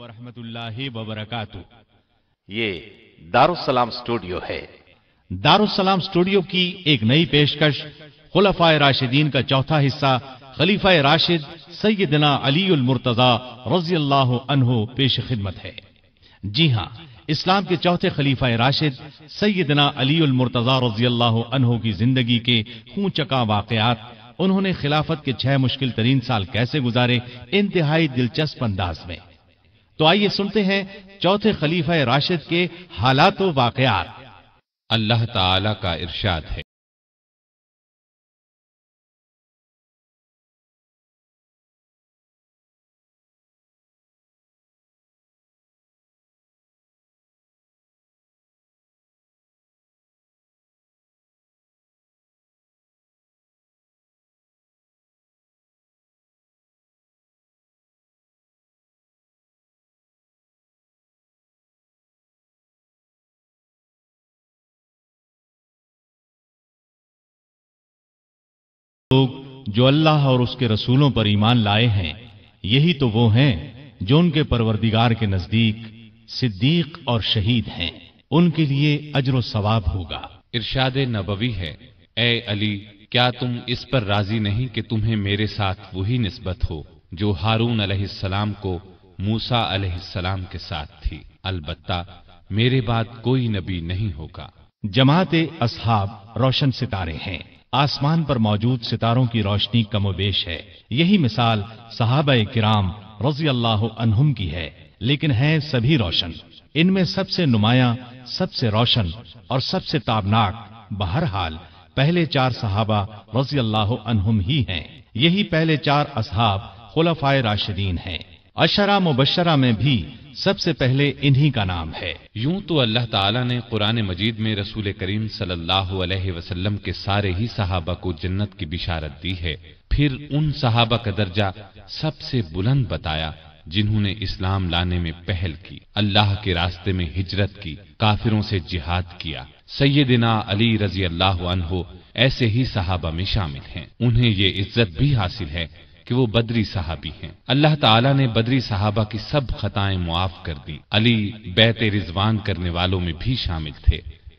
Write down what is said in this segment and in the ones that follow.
वरहमतुल्लाहि वबरकातुहू। ये Darussalam studio है। दारुस्सलाम स्टूडियो की एक नई पेशकश खुलफाए राशिदीन का चौथा हिस्सा खलीफा राशिद सैयदना अलीउल मुर्तजा रज़ियल्लाहु अन्हु पेश खिदमत है। जी हां, इस्लाम के चौथे खलीफा राशिद सैयदना अलीउल मुर्तजा रज़ियल्लाहु अन्हु की जिंदगी के खूंचका वाकयात, उन्होंने खिलाफत के 6 मुश्किल तरीन साल कैसे गुजारे, इंतहाई दिलचस्प अंदाज में। तो आइए सुनते हैं चौथे खलीफा राशिद के हालात व वाकयात। अल्लाह ताला का इरशाद है, लोग जो अल्लाह और उसके रसूलों पर ईमान लाए हैं, यही तो वो हैं जो उनके परवरदिगार के नजदीक सिद्दीक और शहीद हैं। उनके लिए अज्र सवाब होगा। इरशाद नबवी है, ए अली, क्या तुम इस पर राजी नहीं कि तुम्हें मेरे साथ वही निस्बत हो जो हारून अलैहिस्सलाम को मूसा अलैहिस्सलाम के साथ थी। अलबत्ता मेरे बाद कोई नबी नहीं होगा। जमाते असहाब रोशन सितारे हैं। आसमान पर मौजूद सितारों की रोशनी कमोबेश है। यही मिसाल सहाबाए किराम रज़ियल्लाहु अन्हुम की है, लेकिन हैं सभी रोशन। इनमें सबसे नुमायां, सबसे रोशन और सबसे ताबनाक बहरहाल पहले 4 सहाबा रज़ियल्लाहु अन्हुम ही हैं। यही पहले 4 असहाब खुलफाए राशिदीन हैं। अशरा मुबश्शरा में भी सबसे पहले इन्हीं का नाम है। यूं तो अल्लाह ताला ने कुरान मजीद में रसूल करीम सल्लल्लाहु अलैहि वसल्लम के सारे ही सहाबा को जन्नत की बिशारत दी है। फिर उन सहाबा का दर्जा सबसे बुलंद बताया जिन्होंने इस्लाम लाने में पहल की, अल्लाह के रास्ते में हिजरत की, काफिरों से जिहाद किया। सैयदना अली रजी अल्लाह अन्हु ऐसे ही सहाबा में शामिल हैं। उन्हें ये इज्जत भी हासिल है कि वो बदरी सहाबी हैं। अल्लाह ताला ने बदरी सहाबा की सब खताएं मुआफ कर दी। अली बैत रिजवान करने वालों में भी शामिल थे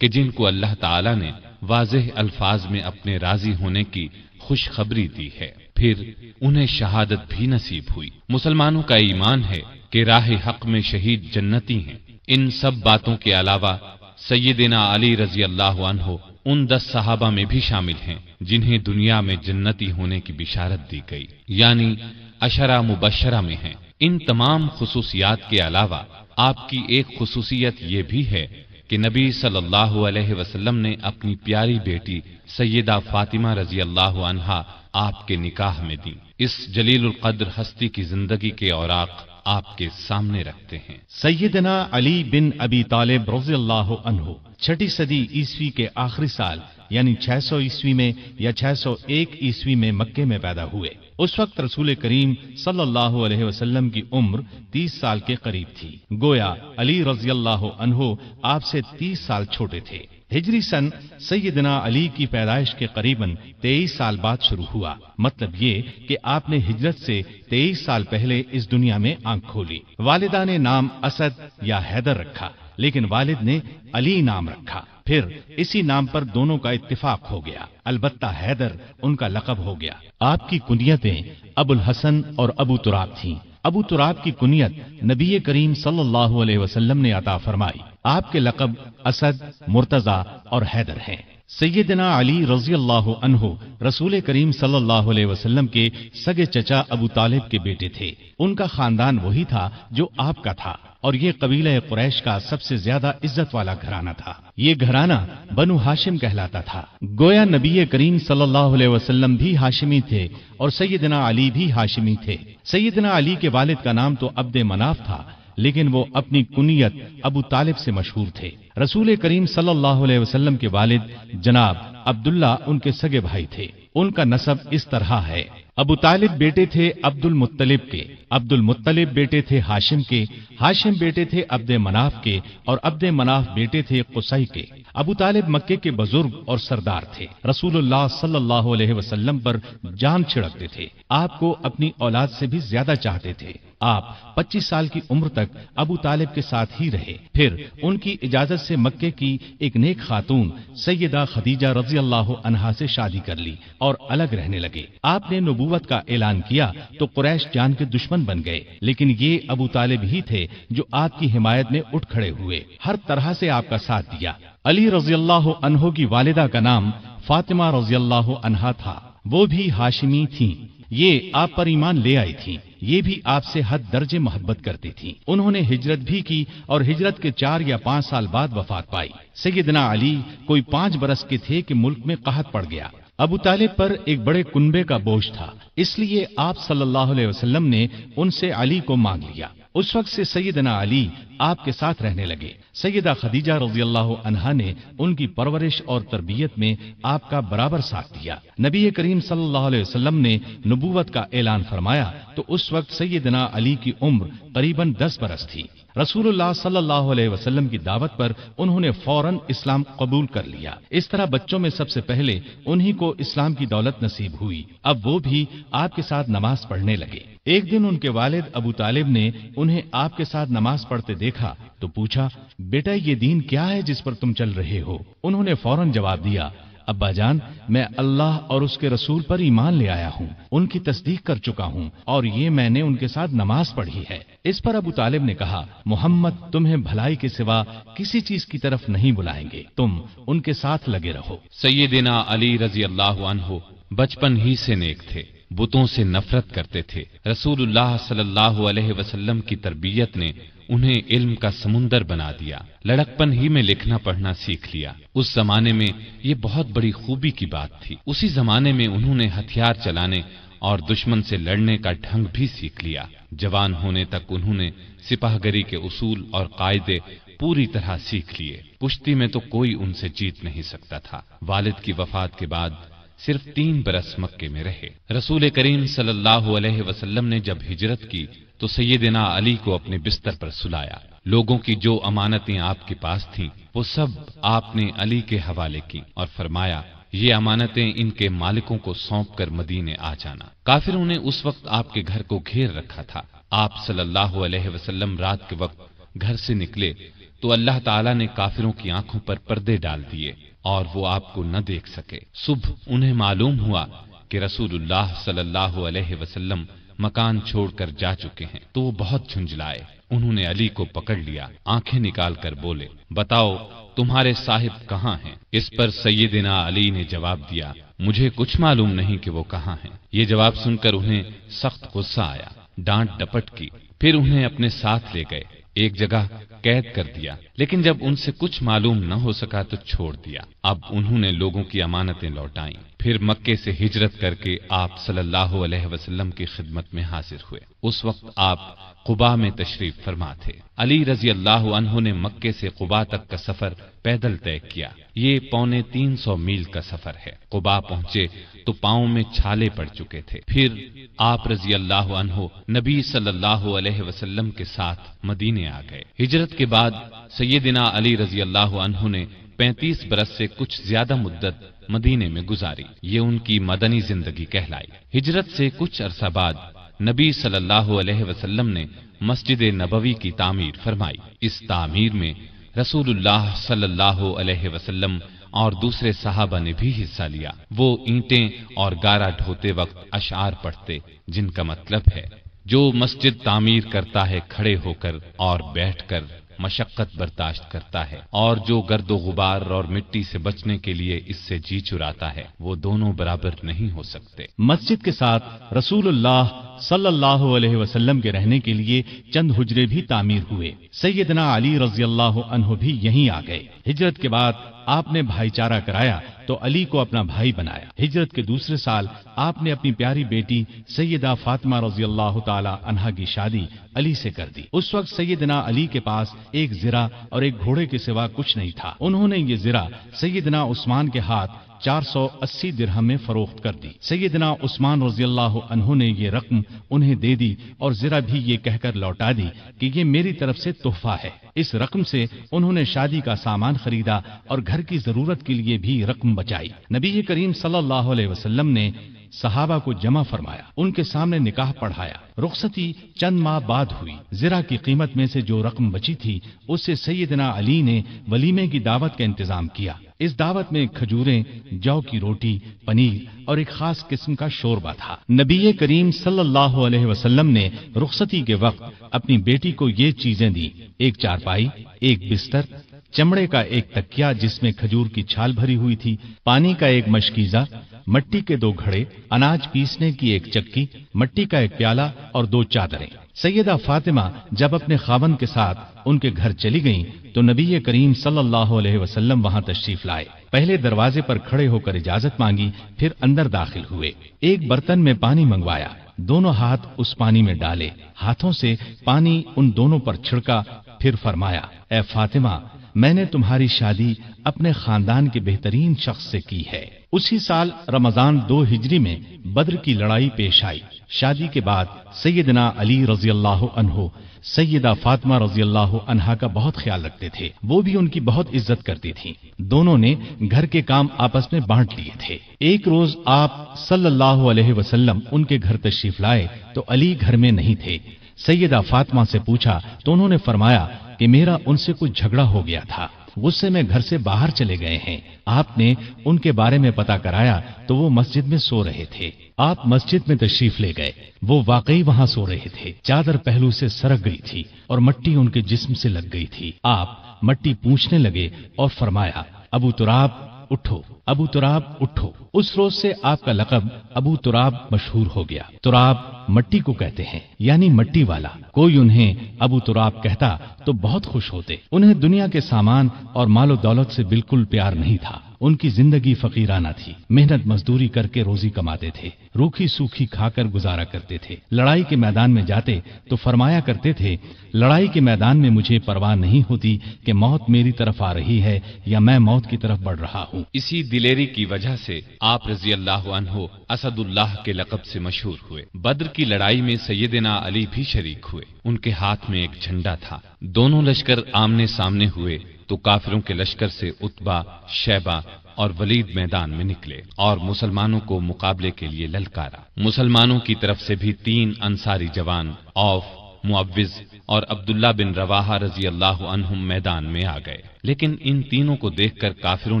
कि जिनको अल्लाह ताला ने वाज़ेह अल्फाज में अपने राजी होने की खुशखबरी दी है। फिर उन्हें शहादत भी नसीब हुई। मुसलमानों का ईमान है कि राह हक में शहीद जन्नती हैं। इन सब बातों के अलावा सैयदना अली रजी अल्लाह अन्हु उन 10 सहाबा में भी शामिल हैं जिन्हें दुनिया में जन्नती होने की बिशारत दी गई, यानी अशरा मुबश्शरा में हैं। इन तमाम खुसूसियात के अलावा आपकी एक खुसूसियत ये भी है कि नबी सल्लल्लाहु अलैहि वसल्लम ने अपनी प्यारी बेटी सैयदा फातिमा रजी अल्लाह अन्हा आपके निकाह में दी। इस जलीलुल कद्र हस्ती की जिंदगी के औराक आपके सामने रखते हैं। सैयदना अली बिन अबी तालिब रज़ियल्लाहु अन्हु 6ठी सदी ईस्वी के आखिरी साल यानी 600 ईस्वी में या 601 ईस्वी में मक्के में पैदा हुए। उस वक्त रसूल करीम सल्लल्लाहु अलैहि वसल्लम की उम्र 30 साल के करीब थी। गोया अली रज़ियल्लाहु अन्हु आपसे 30 साल छोटे थे। हिजरी सन सैयदना अली की पैदाइश के करीबन 23 साल बाद शुरू हुआ। मतलब ये कि आपने हिजरत से 23 साल पहले इस दुनिया में आंख खोली। वालिदा ने नाम असद या हैदर रखा, लेकिन वालिद ने अली नाम रखा। फिर इसी नाम पर दोनों का इत्तिफाक हो गया। अलबत्ता हैदर उनका लक़ब हो गया। आपकी कुनियतें अबुल हसन और अबू तुराब थीं। अबू तुराब की कुनियत नबी करीम सल्लल्लाहु अलैहि वसल्लम ने अता फरमाई। आपके लक़ब असद, मुर्तजा और हैदर हैं। सैयदना अली रज़ियल्लाहु अन्हु रसूल करीम सल्लल्लाहु अलैहि वसल्लम के सगे चचा अबू तालिब के बेटे थे। उनका खानदान वही था जो आपका था, और ये कबीला कुरैश का सबसे ज्यादा इज्जत वाला घराना था। ये घराना बनु हाशिम कहलाता था। गोया नबी करीम सल्लल्लाहु अलैहि वसल्लम भी हाशिमी थे और सैयदना अली भी हाशिमी थे। सैयदना अली के वालिद का नाम तो अब्द मनाफ था, लेकिन वो अपनी कुनियत अबू तालिब से मशहूर थे। रसूल करीम सल्लल्लाहु अलैहि वसल्लम के वालिद जनाब अब्दुल्ला उनके सगे भाई थे। उनका नसब इस तरह है। अबू तालिब बेटे थे अब्दुल मुत्तलिब के, अब्दुल मुत्तलिब बेटे थे हाशिम के, हाशिम बेटे थे अब्द मनाफ के, और अब्द मनाफ बेटे थे कुसै के। अबू तालिब मक्के के बुजुर्ग और सरदार थे। रसूलुल्लाह सल्लल्लाहु अलैहि वसल्लम पर जान छिड़कते थे, आपको अपनी औलाद से भी ज्यादा चाहते थे। आप 25 साल की उम्र तक अबू तालिब के साथ ही रहे। फिर उनकी इजाजत से मक्के की एक नेक खातून सैयदा खदीजा रजी अल्लाह अन्हा से शादी कर ली और अलग रहने लगे। आपने नबूवत का ऐलान किया तो कुरैश जान के दुश्मन बन गए, लेकिन ये अबू तालिब ही थे जो आपकी हिमायत में उठ खड़े हुए, हर तरह से आपका साथ दिया। अली रजी अल्लाह अन्हो की वालिदा का नाम फातिमा रजी अल्लाह अन्हा था, वो भी हाशिमी थीं। ये आप पर ईमान ले आई थीं। ये भी आपसे हद दर्जे मोहब्बत करती थीं। उन्होंने हिजरत भी की और हिजरत के 4 या 5 साल बाद वफात पाई। सैयदना अली कोई 5 बरस के थे कि मुल्क में कहत पड़ गया। अबू तालिब पर एक बड़े कुनबे का बोझ था, इसलिए आप सल्लल्लाहु अलैहि वसल्लम ने उनसे अली को मांग लिया। उस वक्त से सैयदना अली आपके साथ रहने लगे। सैयदा खदीजा रज़ियल्लाहु अन्हा ने उनकी परवरिश और तरबियत में आपका बराबर साथ दिया। नबी करीम सल्लल्लाहु अलैहि वसल्लम ने नबूवत का ऐलान फरमाया तो उस वक्त सैयदना अली की उम्र करीबन 10 बरस थी। रसूलुल्लाह सल्लल्लाहु अलैहि वसल्लम की दावत पर उन्होंने फौरन इस्लाम कबूल कर लिया। इस तरह बच्चों में सबसे पहले उन्हीं को इस्लाम की दौलत नसीब हुई। अब वो भी आपके साथ नमाज पढ़ने लगे। एक दिन उनके वालिद अबू तालिब ने उन्हें आपके साथ नमाज पढ़ते देखा तो पूछा, बेटा ये दीन क्या है जिस पर तुम चल रहे हो? उन्होंने फौरन जवाब दिया, अब्बा जान, मैं अल्लाह और उसके रसूल पर ईमान ले आया हूँ, उनकी तस्दीक कर चुका हूँ और ये मैंने उनके साथ नमाज पढ़ी है। इस पर अबू तालिब ने कहा, मोहम्मद तुम्हें भलाई के सिवा किसी चीज की तरफ नहीं बुलाएंगे, तुम उनके साथ लगे रहो। सैयदना अली रजी अल्लाह अन्हु बचपन ही से नेक थे, बुतों से नफरत करते थे। रसूलुल्लाह सल्लल्लाहु अलैहि वसल्लम की तरबियत ने उन्हें इल्म का समुंदर बना दिया। लड़कपन ही में लिखना पढ़ना सीख लिया। उस जमाने में ये बहुत बड़ी खूबी की बात थी। उसी जमाने में उन्होंने हथियार चलाने और दुश्मन से लड़ने का ढंग भी सीख लिया। जवान होने तक उन्होंने सिपाहगरी के उसूल और कायदे पूरी तरह सीख लिए। कुश्ती में तो कोई उनसे जीत नहीं सकता था। वालिद की वफात के बाद सिर्फ 3 बरस मक्के में रहे। रसूल करीम सल्लल्लाहु अलैहि वसल्लम ने जब हिजरत की तो सैयदना अली को अपने बिस्तर पर सुलाया। लोगों की जो अमानतें आपके पास थीं वो सब आपने अली के हवाले की और फरमाया, ये अमानतें इनके मालिकों को सौंप कर मदीने आ जाना। काफिरों ने उस वक्त आपके घर को घेर रखा था। आप सल्लल्लाहु अलैहि वसल्लम रात के वक्त घर से निकले तो अल्लाह ताला ने काफिरों की आंखों पर पर्दे डाल दिए और वो आपको न देख सके। सुबह उन्हें मालूम हुआ कि रसूलुल्लाह सल्लल्लाहु अलैहि वसल्लम मकान छोड़कर जा चुके हैं, तो वो बहुत झुंझलाए। उन्होंने अली को पकड़ लिया, आंखें निकाल कर बोले, बताओ तुम्हारे साहिब कहाँ हैं? इस पर सैयदना अली ने जवाब दिया, मुझे कुछ मालूम नहीं कि वो कहाँ हैं। ये जवाब सुनकर उन्हें सख्त गुस्सा आया, डांट डपट की। फिर उन्हें अपने साथ ले गए, एक जगह कैद कर दिया, लेकिन जब उनसे कुछ मालूम न हो सका तो छोड़ दिया। अब उन्होंने लोगों की अमानतें लौटाई। फिर मक्के से हिजरत करके आप सल्लल्लाहु अलैहि वसल्लम की खिदमत में हाजिर हुए। उस वक्त आप कुबा में तशरीफ फरमा थे। अली रजी अल्लाह अन्हु ने मक्के से कुबा तक का सफर पैदल तय किया। ये 350 मील का सफर है। कुबा पहुंचे तो पांव में छाले पड़ चुके थे। फिर आप रजी अल्लाह अन्हु नबी सल्लल्लाहु अलैहि वसल्लम के साथ मदीने आ गए। हिजरत के बाद सैयदना अली रजी अल्लाह अन्हु ने 35 बरस से कुछ ज्यादा मुद्दत मदीने में गुजारी। ये उनकी मदनी जिंदगी कहलाई। हिजरत से कुछ अरसा बाद नबी सल्लल्लाहु अलैहि वसल्लम ने मस्जिद नबवी की तामीर फरमाई। इस तामीर में रसूलुल्लाह सल्लल्लाहु अलैहि वसल्लम और दूसरे सहाबा ने भी हिस्सा लिया। वो ईंटें और गारा ढोते वक्त अशआर पढ़ते, जिनका मतलब है, जो मस्जिद तामीर करता है खड़े होकर और बैठकर मशक्कत बर्दाश्त करता है, और जो गर्दो गुबार और मिट्टी से बचने के लिए इससे जी चुराता है, वो दोनों बराबर नहीं हो सकते। मस्जिद के साथ रसूलुल्लाह सल्लल्लाहु अलैहि वसल्लम के रहने के लिए चंद हुजरे भी तामीर हुए। सैयदना अली रज़ियल्लाहु अन्हु भी यहीं आ गए। हिजरत के बाद आपने भाईचारा कराया तो अली को अपना भाई बनाया। हिजरत के दूसरे साल आपने अपनी प्यारी बेटी सैयदा फातिमा रज़ियल्लाहु ताला अन्हा की शादी अली से कर दी। उस वक्त सैयदना अली के पास एक जिरा और एक घोड़े के सिवा कुछ नहीं था। उन्होंने ये जिरा सैयदना उस्मान के हाथ 480 दिरहम में फरोख्त कर दी। सैयदना उस्मान रजी अल्लाह अन्हु ने ये रकम उन्हें दे दी और जरा भी ये कहकर लौटा दी कि ये मेरी तरफ से तोहफा है। इस रकम से उन्होंने शादी का सामान खरीदा और घर की जरूरत के लिए भी रकम बचाई। नबी करीम सल्लल्लाहु अलैहि वसल्लम ने सहाबा को जमा फरमाया, उनके सामने निकाह पढ़ाया। रुखसती चंद माह बाद हुई। जिरा की कीमत में से जो रकम बची थी उससे सैयदना अली ने वलीमे की दावत का इंतजाम किया। इस दावत में खजूरें, जौ की रोटी, पनीर और एक खास किस्म का शोरबा था। नबी करीम सल्लल्लाहु अलैहि वसल्लम ने रुखसती के वक्त अपनी बेटी को ये चीजें दी, एक चारपाई, एक बिस्तर, चमड़े का एक तकिया जिसमें खजूर की छाल भरी हुई थी, पानी का एक मशकीजा, मट्टी के 2 घड़े, अनाज पीसने की एक चक्की, मट्टी का एक प्याला और 2 चादरें। सैयदा फातिमा जब अपने खावंद के साथ उनके घर चली गईं तो नबी करीम सल्लल्लाहु अलैहि वसल्लम वहां तशरीफ लाए। पहले दरवाजे पर खड़े होकर इजाजत मांगी, फिर अंदर दाखिल हुए। एक बर्तन में पानी मंगवाया, दोनों हाथ उस पानी में डाले, हाथों से पानी उन दोनों पर छिड़का, फिर फरमाया, ए फातिमा, मैंने तुम्हारी शादी अपने खानदान के बेहतरीन शख्स से की है। उसी साल रमजान 2 हिजरी में बद्र की लड़ाई पेश आई। शादी के बाद सैयदना अली रजी अल्लाह अन्हु सैयदा फातिमा रजी अल्लाह अन्हा का बहुत ख्याल रखते थे। वो भी उनकी बहुत इज्जत करती थीं। दोनों ने घर के काम आपस में बांट लिए थे। एक रोज आप सल्लल्लाहु अलैहि वसल्लम उनके घर तशरीफ लाए तो अली घर में नहीं थे। सैयदा फातिमा से पूछा तो उन्होंने फरमाया कि मेरा उनसे कुछ झगड़ा हो गया था, गुस्से में घर से बाहर चले गए हैं। आपने उनके बारे में पता कराया तो वो मस्जिद में सो रहे थे। आप मस्जिद में तशरीफ ले गए, वो वाकई वहां सो रहे थे। चादर पहलू से सरक गई थी और मट्टी उनके जिस्म से लग गई थी। आप मट्टी पूंछने लगे और फरमाया, अबू तुराब उठो, अबू तुराब उठो। उस रोज से आपका लक़ब अबू तुराब मशहूर हो गया। तुराब मट्टी को कहते हैं, यानी मट्टी वाला। कोई उन्हें अबू तुराब कहता तो बहुत खुश होते। उन्हें दुनिया के सामान और मालो दौलत से बिल्कुल प्यार नहीं था। उनकी जिंदगी फकीराना थी। मेहनत मजदूरी करके रोजी कमाते थे, रूखी सूखी खाकर गुजारा करते थे। लड़ाई के मैदान में जाते तो फरमाया करते थे, लड़ाई के मैदान में मुझे परवाह नहीं होती कि मौत मेरी तरफ आ रही है या मैं मौत की तरफ बढ़ रहा हूँ। इसी दिलेरी की वजह से आप रजी अल्लाह अन्हु असदुल्लाह के लक़ब से मशहूर हुए। बद्र की लड़ाई में सैयदना अली भी शरीक हुए। उनके हाथ में एक झंडा था। दोनों लश्कर आमने सामने हुए तो काफिरों के लश्कर से उतबा, शैबा और वलीद मैदान में निकले और मुसलमानों को मुकाबले के लिए ललकारा। मुसलमानों की तरफ से भी 3 अंसारी जवान औफ, मुअव्विज और अब्दुल्ला बिन रवाहा रजी अल्लाह अन्हुम मैदान में आ गए। लेकिन इन तीनों को देखकर काफिरों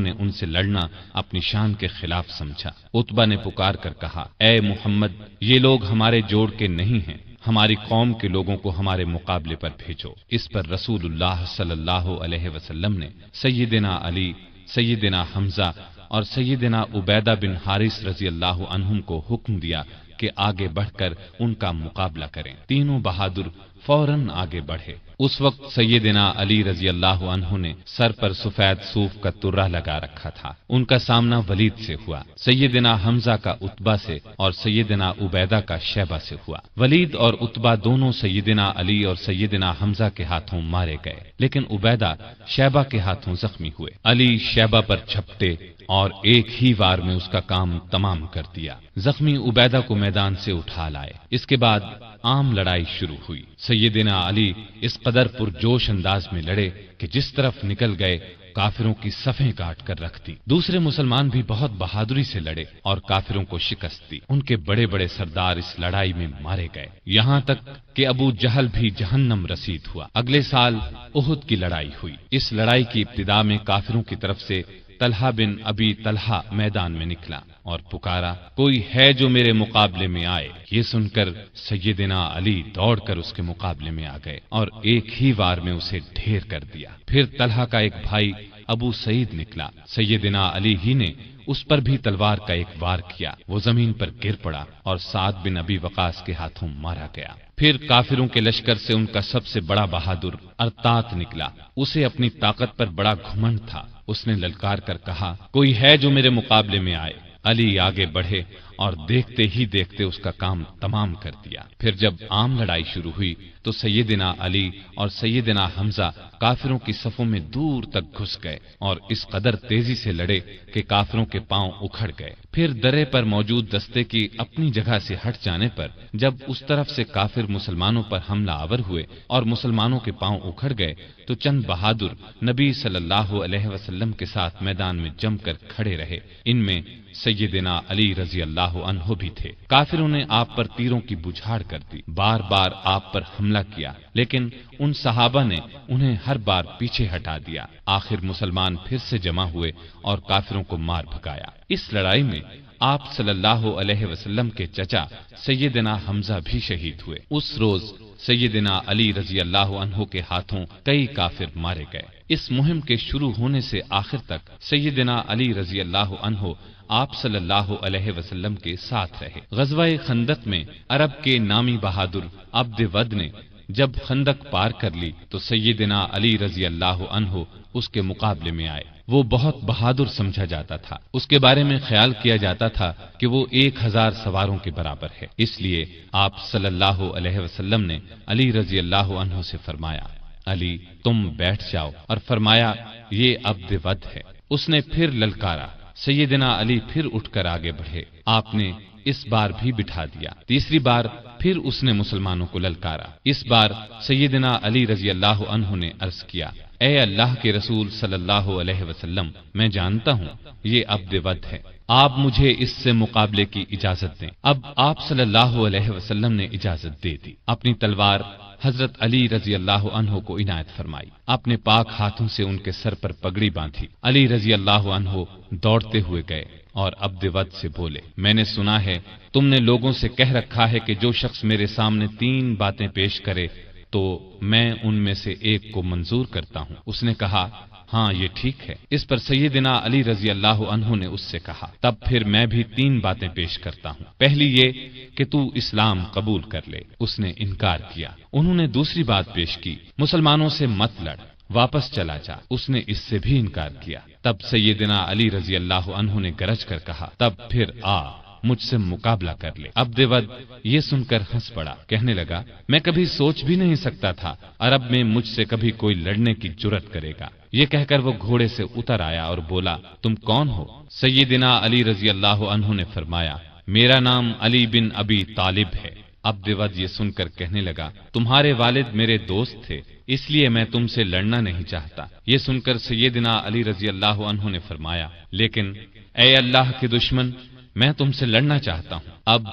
ने उनसे लड़ना अपनी शान के खिलाफ समझा। उतबा ने पुकार कर कहा, ए मुहम्मद, ये लोग हमारे जोड़ के नहीं हैं, हमारी कौम के लोगों को हमारे मुकाबले पर भेजो। इस पर रसूलुल्लाह सल्लल्लाहु अलैहि वसल्लम ने सैयदना अली, सैयदना हमजा और सैयदना उबैदा बिन हारिस रजी अल्लाह अन्हुम को हुक्म दिया कि आगे बढ़कर उनका मुकाबला करें। तीनों बहादुर फौरन आगे बढ़े। उस वक्त सैयदना अली रजी अल्लाह अन्हु ने सर पर सफेद सूफ का तुर्रा लगा रखा था। उनका सामना वलीद से हुआ। सैयदना हमजा का उतबा से और सैयदना उबैदा का शैबा से हुआ। वलीद और उतबा दोनों सैयदना अली और सैयदना हमजा के हाथों मारे गए, लेकिन उबैदा शैबा के हाथों जख्मी हुए। अली शैबा पर झपटे और एक ही वार में उसका काम तमाम कर दिया। जख्मी उबैदा को मैदान से उठा लाए। इसके बाद आम लड़ाई शुरू हुई। सैयदना अली इस कदर पुरजोश अंदाज में लड़े कि जिस तरफ निकल गए काफिरों की सफ़ें काट कर रख दी। दूसरे मुसलमान भी बहुत बहादुरी से लड़े और काफिरों को शिकस्त दी। उनके बड़े बड़े सरदार इस लड़ाई में मारे गए, यहाँ तक कि अबू जहल भी जहन्नम रसीद हुआ। अगले साल उहुद की लड़ाई हुई। इस लड़ाई की इब्तिदा में काफिरों की तरफ से तलहा बिन अबी तलहा मैदान में निकला और पुकारा, कोई है जो मेरे मुकाबले में आए। ये सुनकर सैयदना अली दौड़कर उसके मुकाबले में आ गए और एक ही वार में उसे ढेर कर दिया। फिर तलहा का एक भाई अबू सईद निकला। सैयदना अली ही ने उस पर भी तलवार का एक वार किया। वो जमीन पर गिर पड़ा और साद बिन अबी वकास के हाथों मारा गया। फिर काफिरों के लश्कर से उनका सबसे बड़ा बहादुर अरतात निकला। उसे अपनी ताकत पर बड़ा घमंड था। उसने ललकार कर कहा, कोई है जो मेरे मुकाबले में आए। अली आगे बढ़े اور دیکھتے ہی دیکھتے اس کا کام تمام کر دیا۔ پھر جب عام لڑائی شروع ہوئی تو سیدنا علی اور سیدنا حمزہ کافروں کی صفوں میں دور تک گھس گئے اور اس قدر تیزی سے لڑے کہ کافروں کے پاؤں اکھڑ گئے۔ پھر درے پر موجود دستے کی اپنی جگہ سے ہٹ جانے پر جب اس طرف سے کافر مسلمانوں پر حملہ آور ہوئے اور مسلمانوں کے پاؤں اکھڑ گئے تو چند بہادر نبی صلی اللہ علیہ وسلم کے ساتھ میدان میں جم کر کھڑے رہے۔ ان میں سیدنا علی رضی اللہ عنہ بھی تھے۔ کافروں نے آپ پر تیروں کی بچھاڑ کر دی، بار بار آپ پر حملہ کیا، لیکن ان صحابہ نے انہیں ہر بار پیچھے ہٹا دیا۔ آخر مسلمان پھر سے جمع ہوئے اور کافروں کو مار بھگایا۔ اس لڑائی میں آپ صلی اللہ علیہ وسلم کے چچا سیدنا حمزہ بھی شہید ہوئے۔ اس روز سیدنا علی رضی اللہ عنہ کے ہاتھوں کئی کافر مارے گئے۔ اس مہم کے شروع ہونے سے آخر تک سیدنا علی رضی اللہ عنہ آپ صلی اللہ علیہ وسلم کے ساتھ رہے۔ غزوہ خندق میں عرب کے نامی بہادر عبد ود نے جب خندق پار کر لی تو سیدنا علی رضی اللہ عنہ اس کے مقابلے میں آئے۔ وہ بہت بہادر سمجھا جاتا تھا، اس کے بارے میں خیال کیا جاتا تھا کہ وہ 1000 سواروں کے برابر ہے۔ اس لیے آپ صلی اللہ علیہ وسلم نے علی رضی اللہ عنہ سے فرمایا، علی تم بیٹھ جاؤ، اور فرمایا یہ عبد ود ہے۔ اس نے پھر للکارا، سیدنا علی پھر اٹھ کر آگے بڑھے، آپ نے اس بار بھی بٹھا دیا۔ تیسری بار پھر اس نے مسلمانوں کو للکارا۔ اس بار سیدنا علی رضی اللہ عنہ نے عرض کیا، اے اللہ کے رسول صلی اللہ علیہ وسلم، میں جانتا ہوں یہ عبد ود ہے، آپ مجھے اس سے مقابلے کی اجازت دیں۔ اب آپ صلی اللہ علیہ وسلم نے اجازت دے دی۔ اپنی تلوار حضرت علی رضی اللہ عنہ کو عنایت فرمائی، اپنے پاک ہاتھوں سے ان کے سر پر پگڑی باندھی۔ علی رضی اللہ عنہ دوڑتے ہوئے گئے اور عبد ود سے بولے، میں نے سنا ہے تم نے لوگوں سے کہہ رکھا ہے کہ جو شخص میرے سامنے 3 باتیں پیش کرے تو میں ان میں سے ایک کو منظور کرتا ہوں۔ اس نے کہا، ہاں یہ ٹھیک ہے۔ اس پر سیدنا علی رضی اللہ عنہ نے اس سے کہا، تب پھر میں بھی 3 باتیں پیش کرتا ہوں۔ پہلی یہ کہ تو اسلام قبول کر لے۔ اس نے انکار کیا۔ انہوں نے دوسری بات پیش کی، مسلمانوں سے مت لڑ، واپس چلا جا۔ اس نے اس سے بھی انکار کیا۔ تب سیدنا علی رضی اللہ عنہ نے گرج کر کہا، تب پھر آ مجھ سے مقابلہ کر لے۔ عبد ود یہ سن کر ہنس پڑا، کہنے لگا، میں کبھی سوچ بھی نہیں سکتا تھا عرب میں مجھ سے کبھی کوئی لڑنے کی جرأت کرے گا۔ یہ کہہ کر وہ گھوڑے سے اتر آیا اور بولا، تم کون ہو؟ سیدنا علی رضی اللہ عنہ نے فرمایا، میرا نام علی بن ابی طالب ہے۔ عبد ود یہ سن کر کہنے لگا، تمہارے والد میرے دوست تھے، اس لیے میں تم سے لڑنا نہیں چاہتا۔ یہ سن کر سیدنا علی رضی اللہ عنہ نے فرمایا، لیکن اے اللہ کے دشمن، میں تم سے لڑنا چاہتا ہوں۔ اب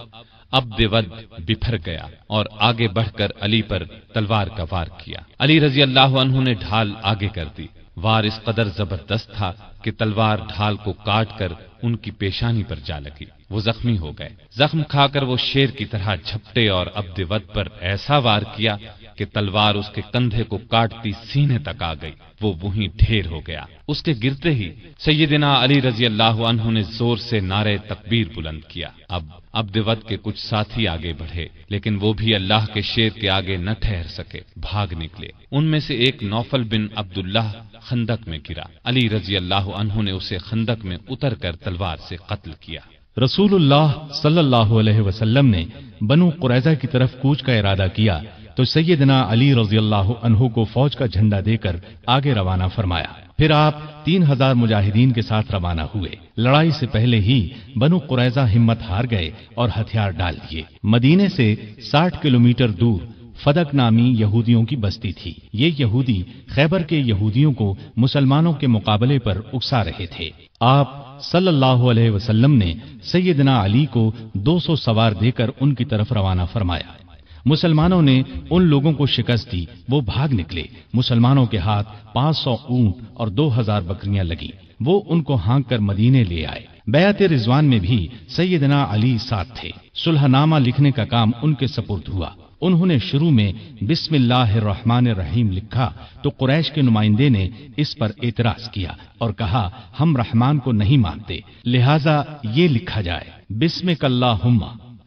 عبد ود بپھر گیا اور آگے بڑھ کر علی پر تلوار کا وار کیا۔ علی رضی اللہ عنہ نے ڈھال آگے کر دی۔ وار اس قدر زبردست تھا کہ تلوار ڈھال کو کاٹ کر ان کی پیشانی پر جا لگی۔ وہ زخمی ہو گئے۔ زخم کھا کر وہ شیر کی طرح جھپٹے اور عبد ود پر ایسا وار کیا کہ تلوار اس کے کندھے کو کاٹتی سینے تک آ گئی۔ وہ وہیں ڈھیر ہو گیا۔ اس کے گرتے ہی سیدنا علی رضی اللہ عنہ نے زور سے نعرہ تکبیر بلند کیا۔ اب عبد ود کے کچھ ساتھی آگے بڑھے، لیکن وہ بھی اللہ کے شیر کے آگے نہ ٹھہر سکے، بھاگ نکلے۔ ان میں سے ایک نوفل بن عبداللہ خندق میں گرا۔ علی رضی اللہ عنہ نے اسے خندق میں اتر کر تلوار سے قتل کیا۔ رسول اللہ صلی اللہ علیہ وسلم نے بنو قریظہ کی طرف کوچ کا ارادہ کیا تو سیدنا علی رضی اللہ عنہ کو فوج کا جھنڈا دے کر آگے روانہ فرمایا۔ پھر آپ 3000 مجاہدین کے ساتھ روانہ ہوئے۔ لڑائی سے پہلے ہی بنو قریظہ ہمت ہار گئے اور ہتھیار ڈال دیے۔ مدینے سے 60 کلومیٹر دور فدق نامی یہودیوں کی بستی تھی۔ یہ یہودی خیبر کے یہودیوں کو مسلمانوں کے مقابلے پر اکسا رہے تھے۔ آپ صلی اللہ علیہ وسلم نے سیدنا علی کو 200 سوار دے کر ان کی طرف روانہ فرمایا۔ مسلمانوں نے ان لوگوں کو شکست دی، وہ بھاگ نکلے۔ مسلمانوں کے ہاتھ 500 اونٹ اور 2000 بکریاں لگیں۔ وہ ان کو ہانک کر مدینے لے آئے۔ بیعت رضوان میں بھی سیدنا علی ساتھ تھے۔ صلح نامہ لکھنے کا کام ان کے سپرد ہوا۔ انہوں نے شروع میں بسم اللہ الرحمن الرحیم لکھا تو قریش کے نمائندے نے اس پر اعتراض کیا اور کہا، ہم رحمان کو نہیں مانتے، لہذا یہ لکھا جائے، بسمک اللہم،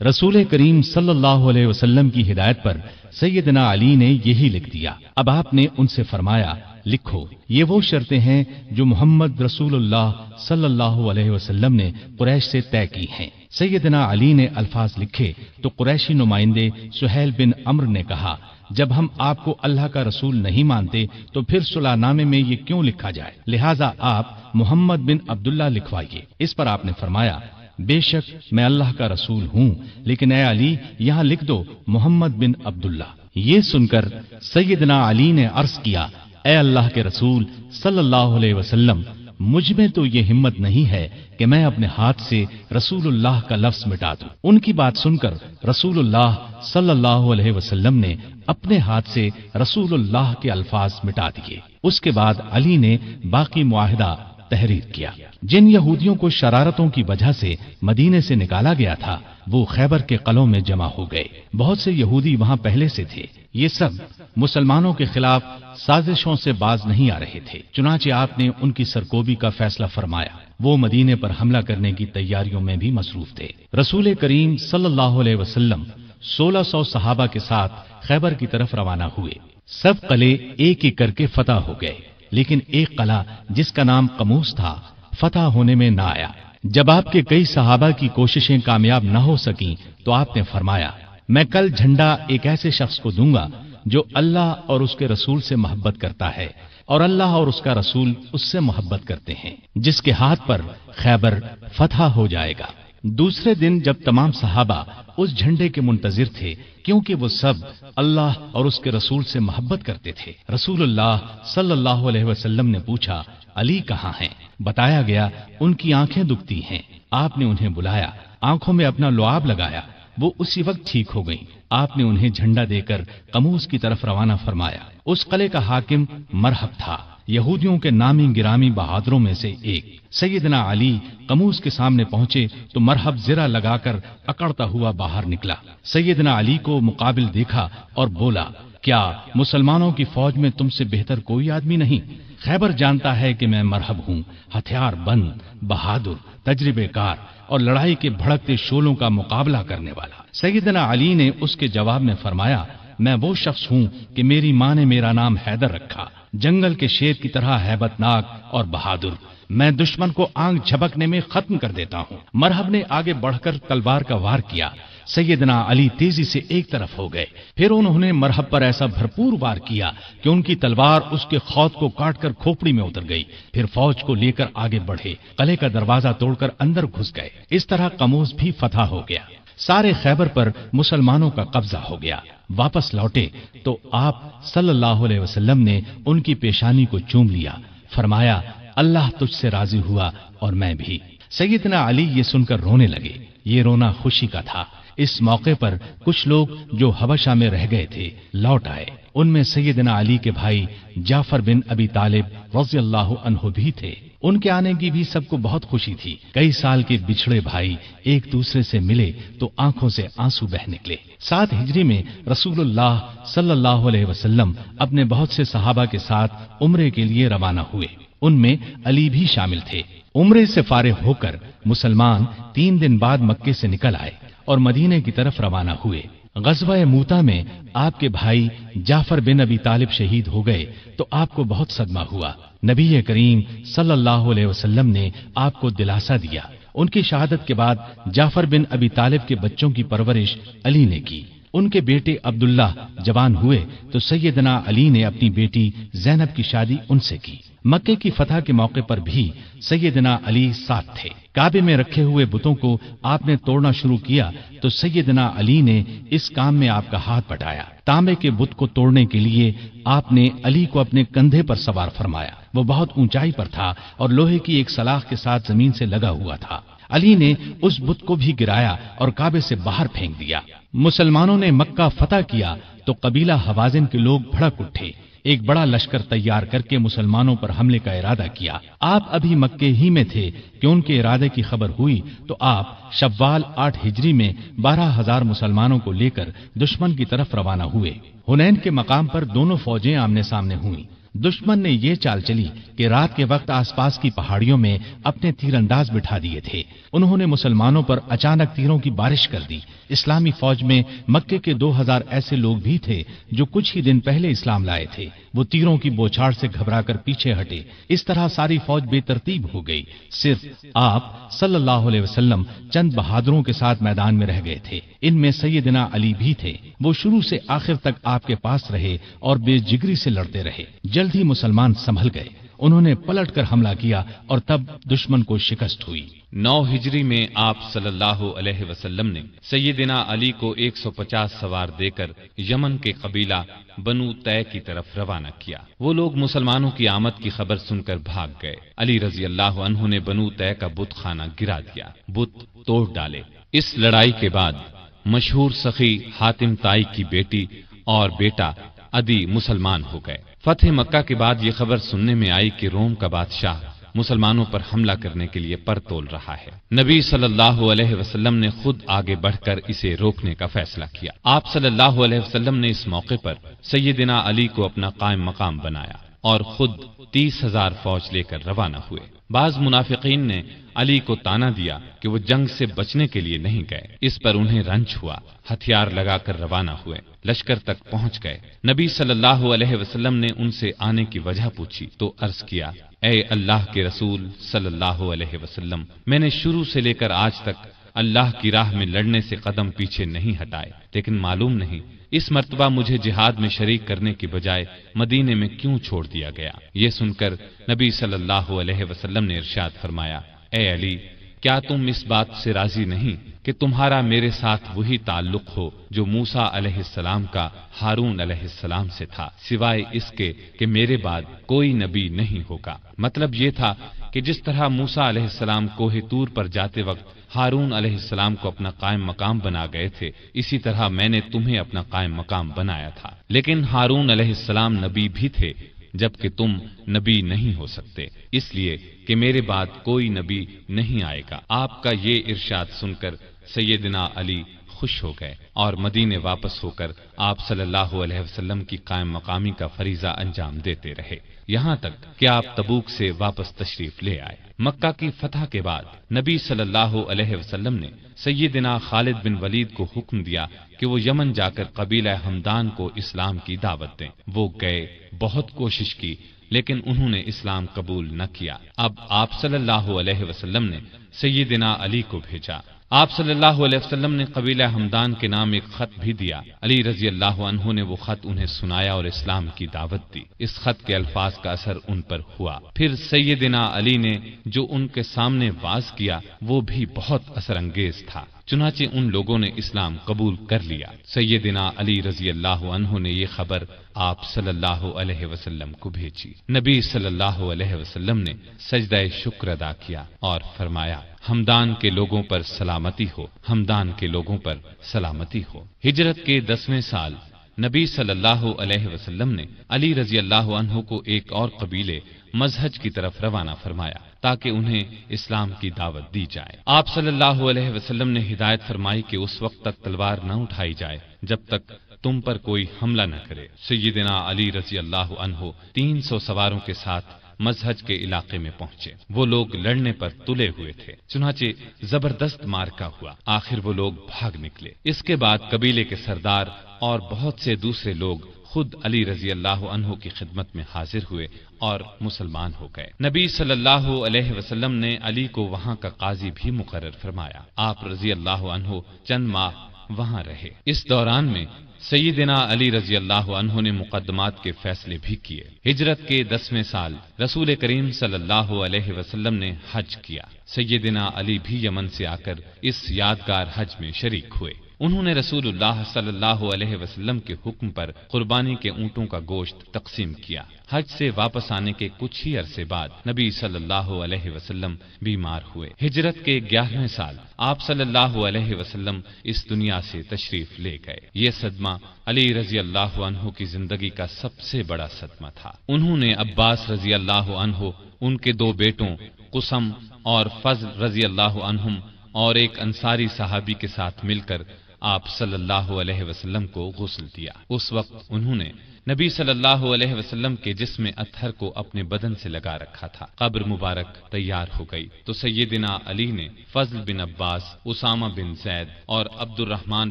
रसूल करीम सल्लल्लाहु अलैहि वसल्लम की हिदायत पर सैयदना अली ने यही लिख दिया। अब आपने उनसे फरमाया, लिखो, ये वो शर्तें हैं जो मोहम्मद रसूलुल्लाह सल्लल्लाहु अलैहि वसल्लम ने कुरैश से तय की हैं। सैयदना अली ने अल्फाज लिखे तो कुरैशी नुमाइंदे सुहैल बिन अम्र ने कहा, जब हम आपको अल्लाह का रसूल नहीं मानते तो फिर सुलहनामे में ये क्यों लिखा जाए, लिहाजा आप मोहम्मद बिन अब्दुल्ला लिखवाइए। इस पर आपने फरमाया, बेशक मैं अल्लाह का रसूल हूं, लेकिन ए अली यहां लिख दो मोहम्मद बिन अब्दुल्ला। ये सुनकर सैयदना अली ने अर्ज किया, ए अल्लाह के रसूल सल्लल्लाहु अलैहि वसल्लम, मुझ में तो ये हिम्मत नहीं है कि मैं अपने हाथ से रसूलुल्लाह का लफ्ज मिटा दूं। उनकी बात सुनकर रसूलुल्लाह सल्लल्लाहु अलैहि वसल्लम ने अपने हाथ से रसूलुल्लाह के अल्फाज मिटा दिए। उसके बाद अली ने बाकी मुआहिदा तहरीर किया। जिन यहूदियों को शरारतों की वजह से मदीने से निकाला गया था, वो खैबर के कलों में जमा हो गए। बहुत से यहूदी वहां पहले से थे। ये सब मुसलमानों के खिलाफ साजिशों से बाज नहीं आ रहे थे। चुनाचे आपने उनकी सरकोबी का फैसला फरमाया। वो मदीने पर हमला करने की तैयारियों में भी मसरूफ थे। रसूल करीम सल्लल्लाहु अलैहि वसल्लम 1600 सहाबा के साथ खैबर की तरफ रवाना हुए। सब कले एक एक करके फतह हो गए, लेकिन एक कला जिसका नाम कमूस था फतह होने में ना आया। जब आपके कई सहाबा की कोशिशें कामयाब न हो सकी तो आपने फरमाया, मैं कल झंडा एक ऐसे शख्स को दूंगा जो अल्लाह और उसके रसूल से मोहब्बत करता है और अल्लाह और उसका रसूल उससे मोहब्बत करते हैं, जिसके हाथ पर खैबर फतह हो जाएगा। दूसरे दिन जब तमाम सहाबा उस झंडे के मुंतजिर थे, क्योंकि वो सब अल्लाह और उसके रसूल से मोहब्बत करते थे, रसूलुल्लाह सल्लल्लाहु अलैहि वसल्लम ने पूछा, अली कहाँ हैं? बताया गया उनकी आंखें दुखती हैं। आपने उन्हें बुलाया, आंखों में अपना लुआब लगाया, वो उसी वक्त ठीक हो गई। आपने उन्हें झंडा देकर कमूस की तरफ रवाना फरमाया। उस कले का हाकिम मरहब था, यहूदियों के नामी गिरामी बहादुरों में से एक। सैयदना अली कमूस के सामने पहुंचे तो मरहब जिरा लगाकर अकड़ता हुआ बाहर निकला। सैयदना अली को मुकाबिल देखा और बोला, क्या मुसलमानों की फौज में तुमसे बेहतर कोई आदमी नहीं? खैबर जानता है कि मैं मरहब हूं, हथियार बंद, बहादुर, तजर्बेकार और लड़ाई के भड़कते शोलों का मुकाबला करने वाला। सैयदना अली ने उसके जवाब में फरमाया, मैं वो शख्स हूं कि मेरी मां ने मेरा नाम हैदर रखा, जंगल के शेर की तरह हैबतनाक और बहादुर। मैं दुश्मन को आंख झपकने में खत्म कर देता हूं। मरहब ने आगे बढ़कर तलवार का वार किया। सैयदना अली तेजी से एक तरफ हो गए। फिर उन्होंने मरहब पर ऐसा भरपूर वार किया कि उनकी तलवार उसके खौत को काटकर खोपड़ी में उतर गई। फिर फौज को लेकर आगे बढ़े, कले का दरवाजा तोड़कर अंदर घुस गए। इस तरह कमूस भी फतह हो गया। सारे खैबर पर मुसलमानों का कब्जा हो गया। वापस लौटे तो आप सल्लल्लाहु अलैहि वसल्लम ने उनकी पेशानी को चूम लिया। फरमाया, अल्लाह तुझसे राजी हुआ और मैं भी। सैयदना अली ये सुनकर रोने लगे। ये रोना खुशी का था। इस मौके पर कुछ लोग जो हबशा में रह गए थे लौट आए। उनमें सैयदना अली के भाई जाफर बिन अबी तालिब रज़ियल्लाहु अन्हु भी थे। उनके आने की भी सबको बहुत खुशी थी। कई साल के बिछड़े भाई एक दूसरे से मिले तो आंखों से आंसू बह निकले। 7 हिजरी में रसूलुल्लाह सल्लल्लाहु अलैहि वसल्लम अपने बहुत से सहाबा के साथ उम्रे के लिए रवाना हुए। उनमें अली भी शामिल थे। उम्रे से फारिग होकर मुसलमान 3 दिन बाद मक्के से निकल आए और मदीने की तरफ रवाना हुए। गज़वा मूता में आपके भाई जाफर बिन अबी तालिब शहीद हो गए तो आपको बहुत सदमा हुआ। नबी करीम सल्लल्लाहु अलैहि वसल्लम ने आपको दिलासा दिया। उनकी शहादत के बाद जाफर बिन अबी तालिब के बच्चों की परवरिश अली ने की। उनके बेटे अब्दुल्लाह जवान हुए तो सैयदना अली ने अपनी बेटी ज़ैनब की शादी उनसे की। मक्के की फतह के मौके पर भी सैयदना अली साथ थे। काबे में रखे हुए बुतों को आपने तोड़ना शुरू किया तो सैयदना अली ने इस काम में आपका हाथ बटाया। तांबे के बुत को तोड़ने के लिए आपने अली को अपने कंधे पर सवार फरमाया। वो बहुत ऊंचाई पर था और लोहे की एक सलाख के साथ जमीन से लगा हुआ था। अली ने उस बुत को भी गिराया और काबे से बाहर फेंक दिया। मुसलमानों ने मक्का फतह किया तो कबीला हवाजिन के लोग भड़क उठे। एक बड़ा लश्कर तैयार करके मुसलमानों पर हमले का इरादा किया। आप अभी मक्के ही में थे कि उनके इरादे की खबर हुई तो आप शव्वाल 8 हिजरी में 12,000 मुसलमानों को लेकर दुश्मन की तरफ रवाना हुए। हुनैन के मकाम पर दोनों फौजें आमने सामने हुई। दुश्मन ने ये चाल चली कि रात के वक्त आसपास की पहाड़ियों में अपने तीरंदाज बिठा दिए थे। उन्होंने मुसलमानों पर अचानक तीरों की बारिश कर दी। इस्लामी फौज में मक्के के 2000 ऐसे लोग भी थे जो कुछ ही दिन पहले इस्लाम लाए थे। वो तीरों की बौछार से घबराकर पीछे हटे। इस तरह सारी फौज बेतरतीब हो गई। सिर्फ आप सल्लल्लाहु अलैहि वसल्लम चंद बहादुरों के साथ मैदान में रह गए थे। इनमें सैयदना अली भी थे। वो शुरू से आखिर तक आपके पास रहे और बेजिगरी से लड़ते रहे। जल्द ही मुसलमान संभल गए। उन्होंने पलटकर हमला किया और तब दुश्मन को शिकस्त हुई। 9 हिजरी में आप सल्लल्लाहु अलैहि वसल्लम ने सैयदना अली को 150 सवार देकर यमन के कबीला बनु तय की तरफ रवाना किया। वो लोग मुसलमानों की आमद की खबर सुनकर भाग गए। अली रजी अल्लाह अन्हु ने बनु तय का बुत खाना गिरा दिया, बुत तोड़ डाले। इस लड़ाई के बाद मशहूर सखी हातिम ताई की बेटी और बेटा अदी मुसलमान हो गए। फतह मक्का के बाद ये खबर सुनने में आई कि रोम का बादशाह मुसलमानों पर हमला करने के लिए पर तोल रहा है। नबी सल्लल्लाहु अलैहि वसल्लम ने खुद आगे बढ़कर इसे रोकने का फैसला किया। आप सल्लल्लाहु अलैहि वसल्लम ने इस मौके पर सैयदना अली को अपना कायम मकाम बनाया और खुद 30,000 फौज लेकर रवाना हुए। बाज मुनाफिकीन ने अली को ताना दिया कि वो जंग से बचने के लिए नहीं गए। इस पर उन्हें रंज हुआ। हथियार लगाकर रवाना हुए, लश्कर तक पहुंच गए। नबी सल्लल्लाहु अलैहि वसल्लम ने उनसे आने की वजह पूछी तो अर्ज किया, ए अल्लाह के रसूल सल्लल्लाहु अलैहि वसल्लम, मैंने शुरू से लेकर आज तक अल्लाह की राह में लड़ने से कदम पीछे नहीं हटाए, लेकिन मालूम नहीं इस मर्तबा मुझे जिहाद में शरीक करने की बजाय मदीने में क्यों छोड़ दिया गया। ये सुनकर नबी सल्लल्लाहु अलैहि वसल्लम ने इरशाद फरमाया, ए अली, क्या तुम इस बात से राजी नहीं कि तुम्हारा मेरे साथ वही ताल्लुक हो जो मूसा अलैहिस्सलाम का हारून अलैहिस्सलाम से था, सिवाय इसके कि मेरे बाद कोई नबी नहीं होगा। मतलब ये था कि जिस तरह मूसा अलैहिस्सलाम कोहे तूर पर जाते वक्त हारून अलैहिस्सलाम को अपना कायम मकाम बना गए थे, इसी तरह मैंने तुम्हें अपना कायम मकाम बनाया था। लेकिन हारून अलैहिस्सलाम नबी भी थे, जबकि तुम नबी नहीं हो सकते, इसलिए कि मेरे बाद कोई नबी नहीं आएगा। आपका ये इरशाद सुनकर सैयदना अली खुश हो गए और मदीने वापस होकर आप सल्लल्लाहु अलैहि वसल्लम की कायम मकामी का फरीजा अंजाम देते रहे, यहाँ तक कि आप तबूक से वापस तशरीफ ले आए। मक्का की फतह के बाद नबी सल्लल्लाहु अलैहि वसल्लम ने सैयदना खालिद बिन वलीद को हुक्म दिया कि वो यमन जाकर कबीला हमदान को इस्लाम की दावत दें। वो गए, बहुत कोशिश की, लेकिन उन्होंने इस्लाम कबूल न किया। अब आप सल्लल्लाहु अलैहि वसल्लम ने सैयदना अली को भेजा। आप सल्लल्लाहु अलैहि वसल्लम ने कबीला हमदान के नाम एक खत भी दिया। अली रजी अल्लाह अन्हु ने वो खत उन्हें सुनाया और इस्लाम की दावत दी। इस खत के अल्फाज का असर उन पर हुआ। फिर सैयदना अली ने जो उनके सामने वाज किया वो भी बहुत असरअंगेज था। चुनाचे उन लोगों ने इस्लाम कबूल कर लिया। सैयदना अली रजी अल्लाह अन्हु ने ये खबर आप सल्लल्लाहु अलैहि वसल्लम को भेजी। नबी सल्लल्लाहु अलैहि वसल्लम ने सजदा शुक्र अदा किया और फरमाया, हमदान के लोगों पर सलामती हो, हमदान के लोगों पर सलामती हो। हिजरत के 10वें साल नबी सल्लल्लाहु अलैहि वसल्लम ने अली रजी अल्लाह अन्हु को एक और कबीले मजहज की तरफ रवाना फरमाया ताकि उन्हें इस्लाम की दावत दी जाए। आप सल्लल्लाहु अलैहि वसल्लम ने हिदायत फरमाई कि उस वक्त तक तलवार न उठाई जाए जब तक तुम पर कोई हमला न करे। सैयदना अली रजी अल्लाह अन्हु 300 सवारों के साथ मजहज के इलाके में पहुंचे। वो लोग लड़ने पर तुले हुए थे, चुनाचे जबरदस्त मार्का हुआ। आखिर वो लोग भाग निकले। इसके बाद कबीले के सरदार और बहुत से दूसरे लोग खुद अली रजी अल्लाह अन्हु की खिदमत में हाजिर हुए और मुसलमान हो गए। नबी सल्लल्लाहु अलैहि वसल्लम ने अली को वहां का काजी भी मुकर्रर फरमाया। आप रजी अल्लाह अन्हु चंद माह वहां रहे। इस दौरान में सैयदना अली रजी अल्लाह अन्हु ने मुकदमात के फैसले भी किए। हिजरत के 10वें साल रसूल करीम सल्लल्लाहु अलैहि वसल्लम ने हज किया। सैयदना अली भी यमन से आकर इस यादगार हज में शरीक हुए। उन्होंने रसूलुल्लाह सल्लल्लाहु अलैहि वसल्लम के हुक्म पर कुर्बानी के ऊंटों का गोश्त तकसीम किया। हज से वापस आने के कुछ ही अरसे बाद नबी सल्लल्लाहु अलैहि वसल्लम बीमार हुए। हिजरत के 11वें साल आप सल्लल्लाहु अलैहि वसल्लम इस दुनिया से तशरीफ ले गए। ये सदमा अली रजी अल्लाह अन्हु की जिंदगी का सबसे बड़ा सदमा था। उन्होंने अब्बास रजी अल्लाह अन्हु, उनके 2 बेटों कुसम और फज़ल रजी अल्लाह अन्हुम और एक अंसारी सहाबी के साथ मिलकर आप सल्लल्लाहु अलैहि वसल्लम को गुस्ल दिया। उस वक्त उन्होंने नबी सल्लल्लाहु अलैहि वसल्लम के जिस्म अत्हर को अपने बदन से लगा रखा था। कब्र मुबारक तैयार हो गई तो सैयदना अली ने फजल बिन अब्बास, उसामा बिन जैद और अब्दुर्रहमान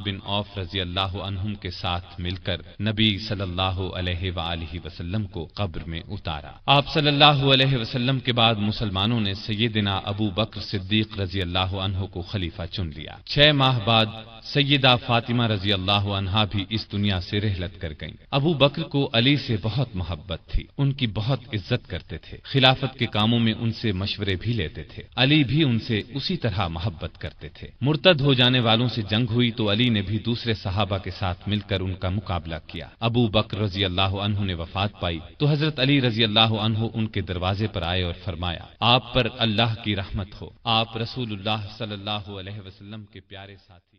बिन औफ रजी अल्लाह अन्हुम के साथ मिलकर नबी सल्लल्लाहु अलैहि वसल्लम को कब्र में उतारा। आप सल्लल्लाहु अलैहि वसल्लम के बाद मुसलमानों ने सैयदना अबू बकर सिद्दीक रजी अल्लाह अन्हु को खलीफा चुन लिया। 6 माह बाद सैयदा फातिमा रजी अल्लाह अन्हा भी इस दुनिया से रहलत कर गईं। अबू बकर को अली से बहुत मोहब्बत थी, उनकी बहुत इज्जत करते थे, खिलाफत के कामों में उनसे मशवरे भी लेते थे। अली भी उनसे उसी तरह मोहब्बत करते थे। मुर्तद हो जाने वालों से जंग हुई तो अली ने भी दूसरे सहाबा के साथ मिलकर उनका मुकाबला किया। अबू बकर रजी अल्लाह अन्हु ने वफात पाई तो हजरत अली रजी अल्लाह अन्हु उनके दरवाजे पर आए और फरमाया, आप पर अल्लाह की रहमत हो, आप रसूलुल्लाह सल्लल्लाहु अलैहि वसल्लम के प्यारे साथी।